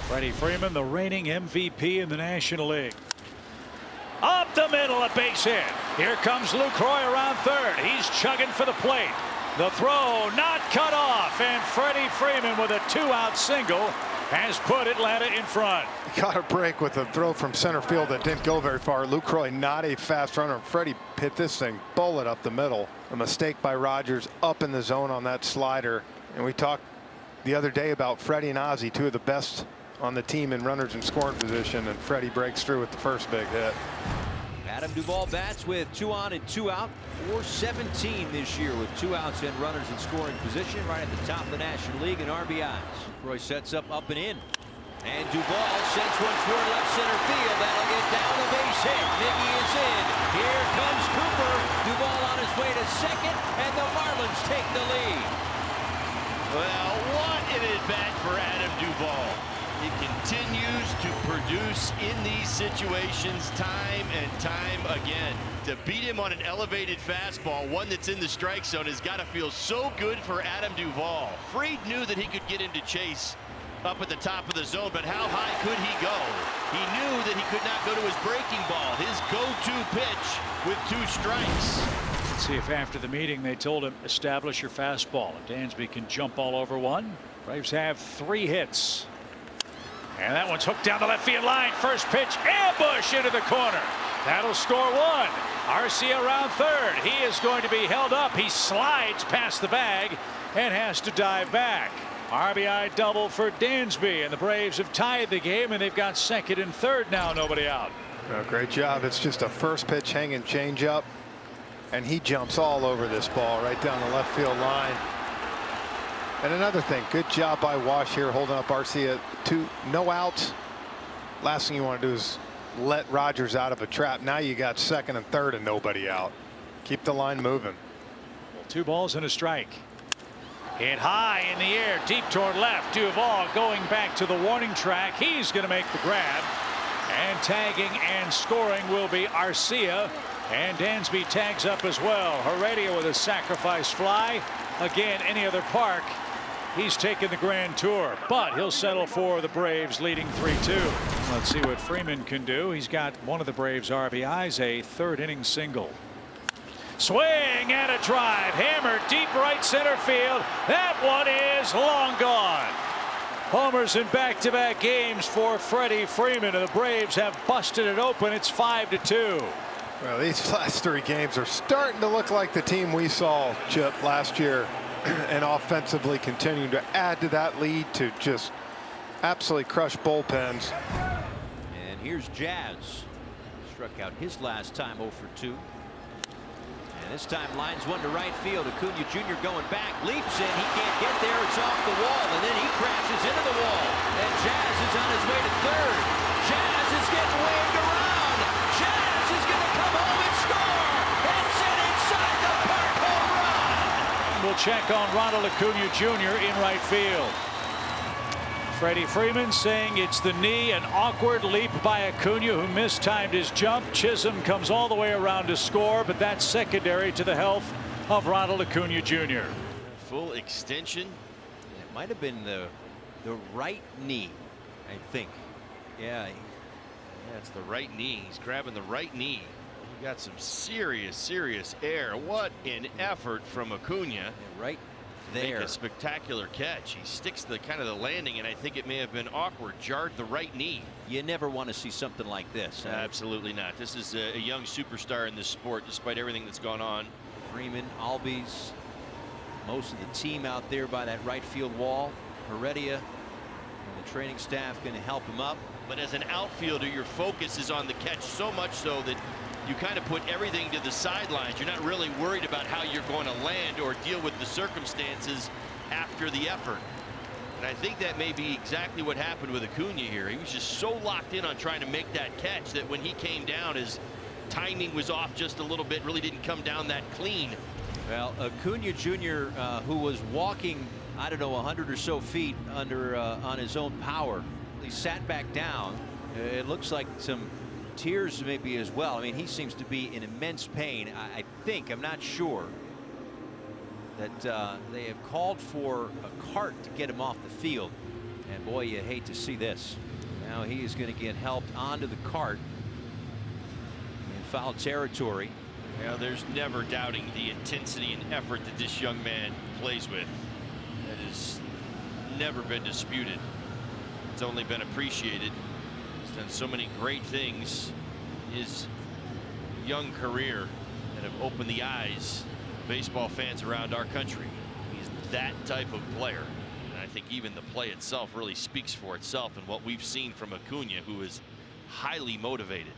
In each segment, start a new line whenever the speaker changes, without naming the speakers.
Freddie Freeman, the reigning MVP in the National League. Up the middle, a base hit. Here comes Lucroy around third. He's chugging for the plate. The throw not cut off, and Freddie Freeman with a 2-out single has put Atlanta in front.
Got a break with a throw from center field that didn't go very far. Lucroy not a fast runner. Freddie hit this thing bullet up the middle. A mistake by Rogers up in the zone on that slider. And we talked the other day about Freddie and Ozzie, two of the best on the team in runners in scoring position, and Freddie breaks through with the first big hit.
Adam Duvall bats with 2 on and 2 out. 417 this year with 2 outs and runners in scoring position, right at the top of the National League in RBIs. Roy sets up and in. And Duvall sends one toward left center field. That'll get down the base hit. Miggy is in. Here comes Cooper. Duvall on his way to second, and the Marlins take the lead.
Well, what an at-bat for Adam Duvall. He continues to produce in these situations time and time again. To beat him on an elevated fastball, one that's in the strike zone, has got to feel so good for Adam Duvall. Fried knew that he could get into chase up at the top of the zone, but how high could he go? He knew that he could not go to his breaking ball, his go-to pitch with 2 strikes.
Let's see if after the meeting they told him establish your fastball. Dansby can jump all over one. Braves have 3 hits. And that one's hooked down the left field line. First pitch, ambush into the corner. That'll score 1. Arcia around third. He is going to be held up. He slides past the bag and has to dive back. RBI double for Dansby, and the Braves have tied the game, and they've got second and third now, nobody out.
Oh, great job. It's just a first pitch hanging changeup, and he jumps all over this ball right down the left field line. And another thing, good job by Wash here holding up Arcia. 2 no outs. Last thing you want to do is let Rogers out of a trap. Now you got second and third and nobody out. Keep the line moving.
2 balls and a strike. Hit high in the air, deep toward left. Duvall going back to the warning track. He's going to make the grab. And tagging and scoring will be Arcia. And Dansby tags up as well. Heredia with a sacrifice fly. Again, any other park, he's taken the grand tour, but he'll settle for the Braves leading 3-2. Let's see what Freeman can do. He's got one of the Braves RBIs, a 3rd inning single. Swing and a drive, hammered deep right center field. That one is long gone. Homers in back-to-back games for Freddie Freeman, and the Braves have busted it open. It's 5-2.
Well, these last 3 games are starting to look like the team we saw, Chip, last year, and offensively continuing to add to that lead to just absolutely crush bullpens.
And here's Jazz. Struck out his last time 0 for 2. And this time lines one to right field. Acuna Jr. going back, leaps in. He can't get there. It's off the wall, and then he crashes into the wall. And Jazz is on his way to third. Jazz is getting waved around. Jazz is going to come home and score. That's it, inside the park, home run.
We'll check on Ronald Acuna Jr. in right field. Freddie Freeman saying it's the knee, an awkward leap by Acuna, who mistimed his jump. Chisholm comes all the way around to score, but that's secondary to the health of Ronald Acuna Jr.
Full extension.
It might have been the right knee, I think. Yeah,
That's the right knee. He's grabbing the right knee. He got some serious air. What an effort from Acuna.
right there.
Make a spectacular catch. He sticks the kind of the landing, and I think it may have been awkward. Jarred the right knee.
You never want to see something like this.
Absolutely not. This is a young superstar in this sport, despite everything that's gone on.
Freeman, Albies, most of the team out there by that right field wall. Heredia and the training staff going to help him up.
But as an outfielder, your focus is on the catch, so much so that you kind of put everything to the sidelines. You're not really worried about how you're going to land or deal with the circumstances after the effort. And I think that may be exactly what happened with Acuna here. He was just so locked in on trying to make that catch that when he came down, his timing was off just a little bit, really didn't come down that clean.
Well, Acuna Jr., who was walking, I don't know, 100 or so feet under on his own power, he sat back down. It looks like some tears maybe as well. I mean, he seems to be in immense pain. I think, I'm not sure, that they have called for a cart to get him off the field. And boy, you hate to see this. Now he is going to get helped onto the cart in foul territory.
Yeah, there's never doubting the intensity and effort that this young man plays with. That has never been disputed. It's only been appreciated. He's done so many great things in his young career that have opened the eyes of baseball fans around our country. He's that type of player. And I think even the play itself really speaks for itself, and what we've seen from Acuna, who is highly motivated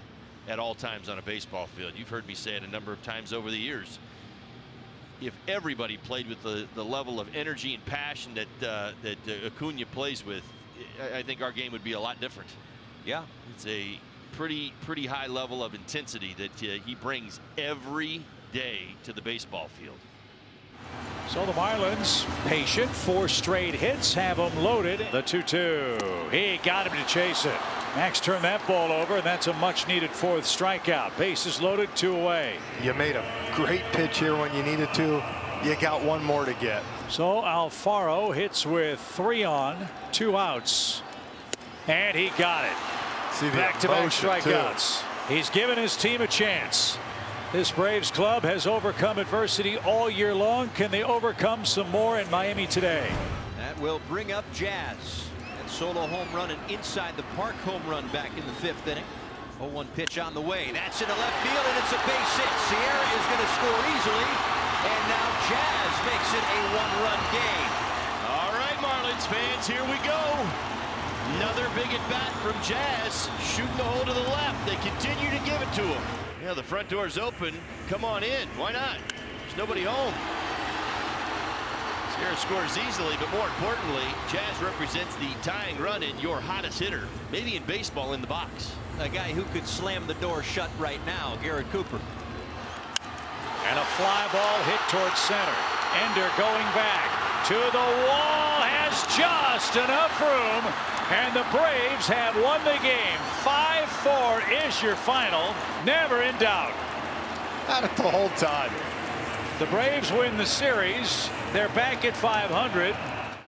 at all times on a baseball field. You've heard me say it a number of times over the years. If everybody played with the level of energy and passion that Acuna plays with, I think our game would be a lot different.
Yeah,
it's a pretty high level of intensity that he brings every day to the baseball field.
So the Marlins, patient, 4 straight hits, have them loaded. The 2-2. He got him to chase it. Max turned that ball over, and that's a much-needed 4th strikeout. Bases loaded, 2 away.
You made a great pitch here when you needed to. You got 1 more to get.
So Alfaro hits with 3 on, 2 outs. And he got it.
See the
back-to-back strikeouts. He's given his team a chance. This Braves club has overcome adversity all year long. Can they overcome some more in Miami today?
That will bring up Jazz. And solo home run, an inside the park home run back in the 5th inning. 0-1 pitch on the way. That's into left field, and it's a base hit. Sierra is going to score easily. And now Jazz makes it a 1-run game.
All right, Marlins fans, here we go. Another big at bat from Jazz, shooting the hole to the left. They continue to give it to him. Yeah, the front door's open. Come on in. Why not? There's nobody home. Sierra scores easily, but more importantly, Jazz represents the tying run in your hottest hitter, maybe in baseball, in the box.
A guy who could slam the door shut right now, Garrett Cooper.
And a fly ball hit towards center. Ender going back to the wall, has just enough room, and the Braves have won the game. 5-4 is your final. Never in doubt.
Had it the whole time.
The Braves win the series. They're back at 500.